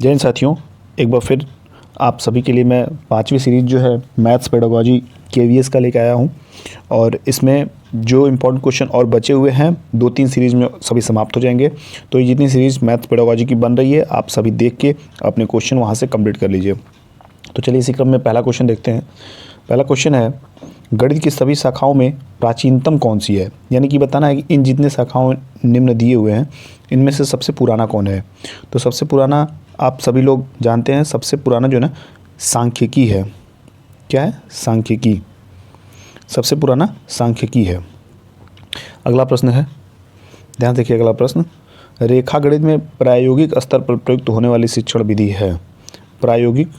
जय हिंद साथियों, एक बार फिर आप सभी के लिए मैं 5वीं सीरीज़ जो है मैथ्स पेडागोजी केवीएस का लेकर आया हूं और इसमें जो इम्पोर्टेंट क्वेश्चन और बचे हुए हैं 2-3 सीरीज़ में सभी समाप्त हो जाएंगे। तो ये जितनी सीरीज़ मैथ्स पेडागोजी की बन रही है आप सभी देख के अपने क्वेश्चन वहां से कंप्लीट कर लीजिए। तो चलिए इसी क्रम में पहला क्वेश्चन देखते हैं। पहला क्वेश्चन है, गणित की सभी शाखाओं में प्राचीनतम कौन सी है। यानी कि बताना है कि इन जितने शाखाओं निम्न दिए हुए हैं इनमें से सबसे पुराना कौन है। तो सबसे पुराना आप सभी लोग जानते हैं, सबसे पुराना जो है ना सांख्यिकी है। क्या है? सांख्यिकी। सबसे पुराना सांख्यिकी है। अगला प्रश्न है, ध्यान देखिए अगला प्रश्न, रेखा गणित में प्रायोगिक स्तर पर प्रयुक्त होने वाली शिक्षण विधि है। प्रायोगिक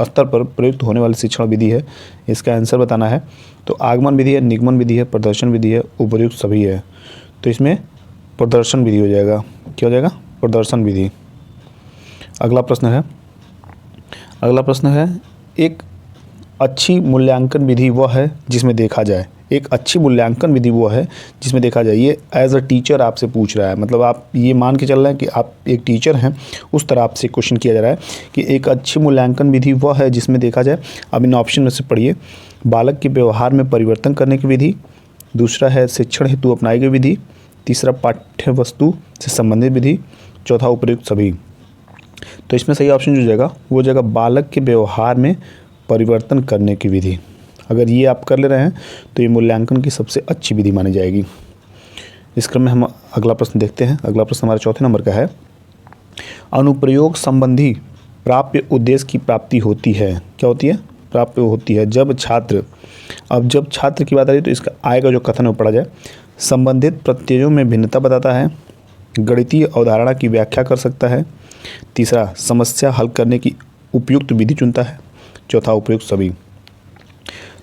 स्तर पर प्रयुक्त होने वाली शिक्षण विधि है, इसका आंसर बताना है। तो आगमन विधि है, निगमन विधि है, प्रदर्शन विधि है, उपर्युक्त सभी है। तो इसमें प्रदर्शन विधि हो जाएगा। क्या हो जाएगा? प्रदर्शन विधि। अगला प्रश्न है, एक अच्छी मूल्यांकन विधि वह है जिसमें देखा जाए। एक अच्छी मूल्यांकन विधि वो है जिसमें देखा जाए। ये एज अ टीचर आपसे पूछ रहा है, मतलब आप ये मान के चल रहे हैं कि आप एक टीचर हैं, उस तरह आपसे क्वेश्चन किया जा रहा है कि एक अच्छी मूल्यांकन विधि वह है जिसमें देखा जाए। अब इन ऑप्शन में से पढ़िए। बालक के व्यवहार में परिवर्तन करने की विधि, दूसरा है शिक्षण हेतु अपनाई गई विधि, तीसरा पाठ्य वस्तु से संबंधित विधि, चौथा उपर्युक्त सभी। तो इसमें सही ऑप्शन जो हो जाएगा वो हो जाएगा बालक के व्यवहार में परिवर्तन करने की विधि। अगर ये आप कर ले रहे हैं तो ये मूल्यांकन की सबसे अच्छी विधि मानी जाएगी। इस क्रम में हम अगला प्रश्न देखते हैं। अगला प्रश्न हमारे चौथे नंबर का है, अनुप्रयोग संबंधी प्राप्य उद्देश्य की प्राप्ति होती है। क्या होती है? प्राप्य होती है जब छात्र, अब जब छात्र की बात आ रही है तो इसका आएगा जो कथन वो पढ़ा जाए, संबंधित प्रत्ययों में भिन्नता बताता है, गणितीय अवधारणा की व्याख्या कर सकता है, तीसरा समस्या हल करने की उपयुक्त विधि चुनता है, चौथा उपयुक्त सभी।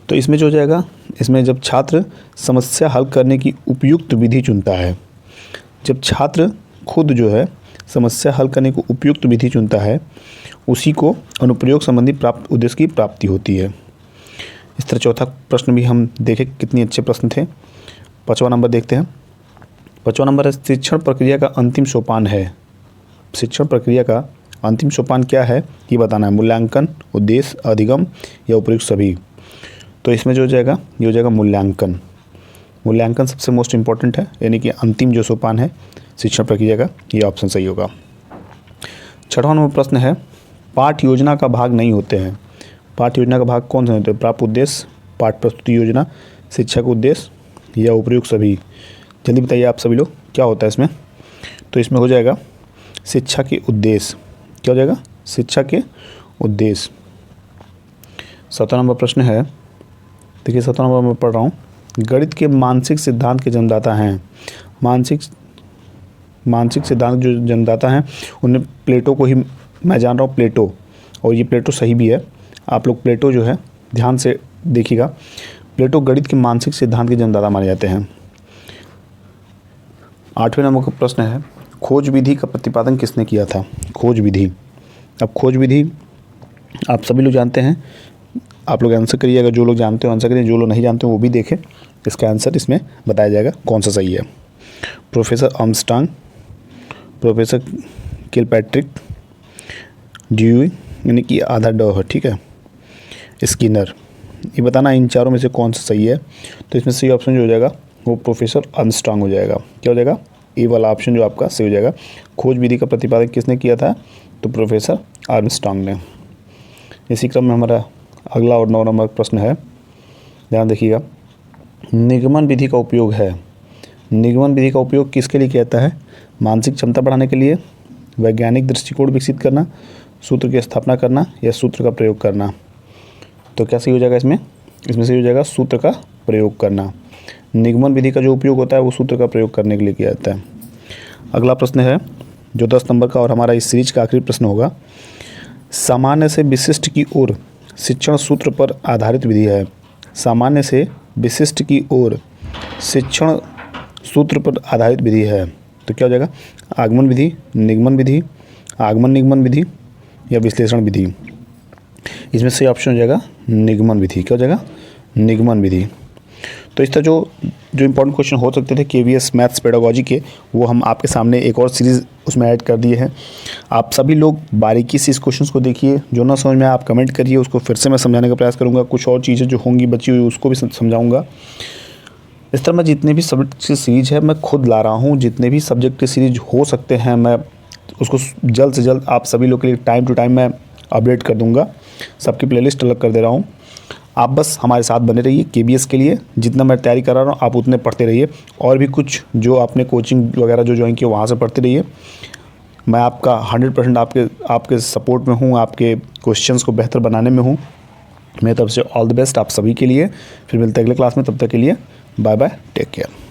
तो इसमें जो हो जाएगा, इसमें जब छात्र समस्या हल करने की उपयुक्त विधि चुनता है, जब छात्र खुद जो है समस्या हल करने को उपयुक्त विधि चुनता है, उसी को अनुप्रयोग संबंधी प्राप्त उद्देश्य की प्राप्ति होती है। इस तरह चौथा प्रश्न भी हम देखें कितने अच्छे प्रश्न थे। 5वां नंबर देखते हैं। 5वां नंबर है, शिक्षण प्रक्रिया का अंतिम सोपान है। शिक्षण प्रक्रिया का अंतिम सोपान क्या है ये बताना है, मूल्यांकन, उद्देश्य, अधिगम या उपयुक्त सभी। तो इसमें जो हो जाएगा ये हो जाएगा मूल्यांकन। मूल्यांकन सबसे मोस्ट इंपॉर्टेंट है, यानी कि अंतिम जो सोपान है शिक्षण प्रक्रिया का, ये ऑप्शन सही होगा। 6वां नंबर प्रश्न है, पाठ योजना का भाग नहीं होते हैं। पाठ योजना का भाग कौन से होते हैं? प्राप्त उद्देश्य, पाठ प्रस्तुति योजना, शिक्षक उद्देश्य या उपयुक्त सभी। जल्दी बताइए आप सभी लोग क्या होता है इसमें। तो इसमें हो जाएगा शिक्षा के उद्देश्य। क्या हो जाएगा? शिक्षा के उद्देश्य। 7वां नंबर प्रश्न है, देखिए 7वां नंबर मैं पढ़ रहा हूँ, गणित के मानसिक सिद्धांत के जन्मदाता हैं। मानसिक सिद्धांत जो जन्मदाता हैं उन्हें प्लेटो को ही मैं जान रहा हूँ, प्लेटो, और ये प्लेटो सही भी है। आप लोग प्लेटो जो है ध्यान से देखिएगा, प्लेटो गणित के मानसिक सिद्धांत के जन्मदाता माने जाते हैं। 8वें नंबर का प्रश्न है, खोज विधि का प्रतिपादन किसने किया था? खोज विधि। अब खोज विधि आप सभी लोग जानते हैं, आप लोग आंसर करिएगा। जो लोग जानते हो आंसर करिए, जो लोग नहीं जानते हो वो भी देखें। इसका आंसर इसमें बताया जाएगा कौन सा सही है। Professor Armstrong, professor Kilpatrick, Dewey यानी कि आधा ड है, ठीक है, स्किनर। ये बताना इन चारों में से कौन सा सही है। तो इसमें सही ऑप्शन जो हो जाएगा वो प्रोफेसर आर्मस्ट्रांग हो जाएगा। क्या हो जाएगा? ए वाला ऑप्शन जो आपका सही हो जाएगा। खोज विधि का प्रतिपादन किसने किया था? तो प्रोफेसर आर्मस्ट्रांग ने। इसी क्रम में हमारा अगला और 9 नंबर प्रश्न है, ध्यान देखिएगा, निगमन विधि का उपयोग है। निगमन विधि का उपयोग किसके लिए किया जाता है? मानसिक क्षमता बढ़ाने के लिए, वैज्ञानिक दृष्टिकोण विकसित करना, सूत्र की स्थापना करना या सूत्र का प्रयोग करना। तो क्या सही हो जाएगा इसमें? इसमें सही हो जाएगा सूत्र का प्रयोग करना। निगमन विधि का जो उपयोग होता है वो सूत्र का प्रयोग करने के लिए किया जाता है। अगला प्रश्न है जो 10 नंबर का और हमारा इस सीरीज का आखिरी प्रश्न होगा, सामान्य से विशिष्ट की ओर शिक्षण सूत्र पर आधारित विधि है। सामान्य से विशिष्ट की ओर शिक्षण सूत्र पर आधारित विधि है। तो क्या हो जाएगा? आगमन विधि, निगमन विधि, आगमन निगमन विधि या विश्लेषण विधि। इसमें सही ऑप्शन हो जाएगा निगमन विधि। क्या हो जाएगा? निगमन विधि। तो इस तरह जो इंपॉर्टेंट क्वेश्चन हो सकते थे KVS मैथ्स पेडागोजी के, वो हम आपके सामने एक और सीरीज़ उसमें ऐड कर दिए हैं। आप सभी लोग बारीकी से इस क्वेश्चन को देखिए, जो ना समझ में आए आप कमेंट करिए, उसको फिर से मैं समझाने का प्रयास करूँगा। कुछ और चीज़ें जो होंगी बची हुई उसको भी समझाऊँगा। इस तरह मैं जितने भी सब्जेक्ट की सीरीज है मैं खुद ला रहा हूँ, जितने भी सब्जेक्ट की सीरीज हो सकते हैं मैं उसको जल्द से जल्द आप सभी लोग के लिए टाइम टू टाइम मैं अपडेट कर दूँगा। सबकी प्लेलिस्ट अलग कर दे रहा हूँ। आप बस हमारे साथ बने रहिए। KBS के लिए जितना मैं तैयारी करा रहा हूँ आप उतने पढ़ते रहिए, और भी कुछ जो आपने कोचिंग वगैरह जो ज्वाइन किया वहाँ से पढ़ते रहिए। मैं आपका 100% आपके सपोर्ट में हूँ, आपके क्वेश्चंस को बेहतर बनाने में हूँ। मेरी तरफ से ऑल द बेस्ट आप सभी के लिए। फिर मिलते हैं अगले क्लास में, तब तक के लिए बाय बाय, टेक केयर।